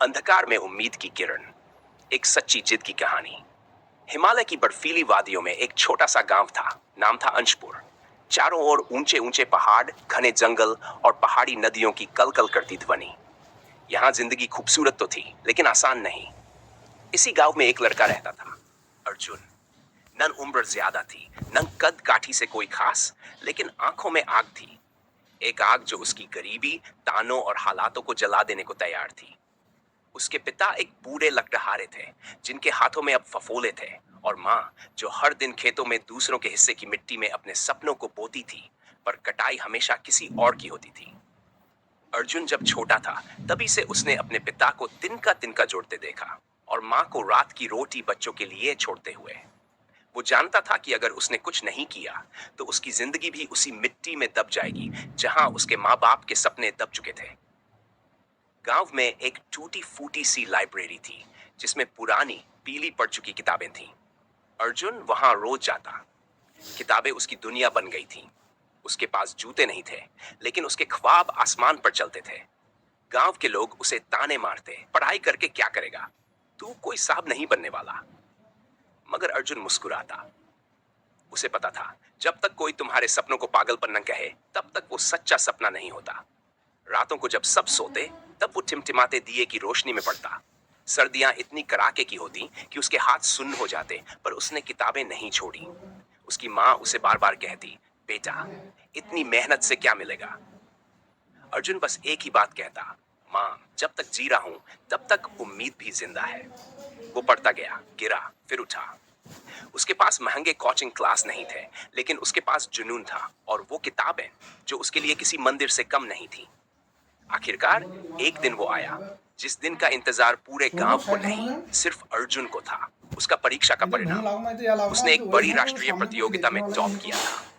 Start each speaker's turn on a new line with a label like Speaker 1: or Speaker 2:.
Speaker 1: अंधकार में उम्मीद की किरण, एक सच्ची जिद की कहानी। हिमालय की बर्फीली वादियों में एक छोटा सा गांव था। नाम था अंशपुर। चारों ओर ऊंचे ऊंचे पहाड़, घने जंगल और पहाड़ी नदियों की कलकल करती ध्वनि। यहाँ जिंदगी खूबसूरत तो थी, लेकिन आसान नहीं। इसी गांव में एक लड़का रहता था, अर्जुन। न उम्र ज्यादा थी, न कद काठी से कोई खास, लेकिन आंखों में आग थी। एक आग जो उसकी गरीबी, तानों और हालातों को जला देने को तैयार थी। उसके पिता एक बूढ़े लकड़हारे थे, जिनके हाथों में अब फफोले थे, और माँ जो हर दिन खेतों में दूसरों के हिस्से की मिट्टी में अपने सपनों को बोती थी, पर कटाई हमेशा किसी और की होती थी। अर्जुन जब छोटा था, तभी से उसने अपने पिता को तिनका तिनका जोड़ते देखा, और माँ को रात की रोटी बच्चों के लिए छोड़ते हुए। वो जानता था कि अगर उसने कुछ नहीं किया, तो उसकी जिंदगी भी उसी मिट्टी में दब जाएगी, जहां उसके माँ बाप के सपने दब चुके थे। गांव में एक टूटी फूटी सी लाइब्रेरी थी, जिसमें पुरानी पीली पड़ चुकी किताबें थीं। अर्जुन वहां रोज जाता। किताबें उसकी दुनिया बन गई थीं। उसके पास जूते नहीं थे, लेकिन उसके ख्वाब आसमान पर चलते थे। गांव के लोग उसे ताने मारते, पढ़ाई करके क्या करेगा, तू कोई साहब नहीं बनने वाला। मगर अर्जुन मुस्कुराता। उसे पता था, जब तक कोई तुम्हारे सपनों को पागलपन न कहे, तब तक वो सच्चा सपना नहीं होता। रातों को जब सब सोते, तब वो टिमटिमाते दिए की रोशनी में पढ़ता। सर्दियां इतनी कड़ाके की होती कि उसके हाथ सुन्न हो जाते, पर उसने किताबें नहीं छोड़ी। उसकी माँ उसे बार बार कहती, बेटा, इतनी मेहनत से क्या मिलेगा। अर्जुन बस एक ही बात कहता, माँ, जब तक जी रहा हूं, तब तक उम्मीद भी जिंदा है। वो पढ़ता गया, गिरा, फिर उठा। उसके पास महंगे कोचिंग क्लास नहीं थे, लेकिन उसके पास जुनून था, और वो किताबें, जो उसके लिए किसी मंदिर से कम नहीं थी। आखिरकार एक दिन वो आया, जिस दिन का इंतजार पूरे गांव को नहीं, सिर्फ अर्जुन को था। उसका परीक्षा का
Speaker 2: যদি ঘুম
Speaker 1: परिणाम।
Speaker 2: লাগুমাইতে या
Speaker 1: उसने
Speaker 2: लाগুमाইते
Speaker 1: एक
Speaker 2: ওই
Speaker 1: बड़ी
Speaker 2: ধারে
Speaker 1: राष्ट्रीय
Speaker 2: सामने থেকে
Speaker 1: प्रतियोगिता
Speaker 2: দেখতে
Speaker 1: में
Speaker 2: পারলে
Speaker 1: टॉप
Speaker 2: কিন্তু
Speaker 1: किया था।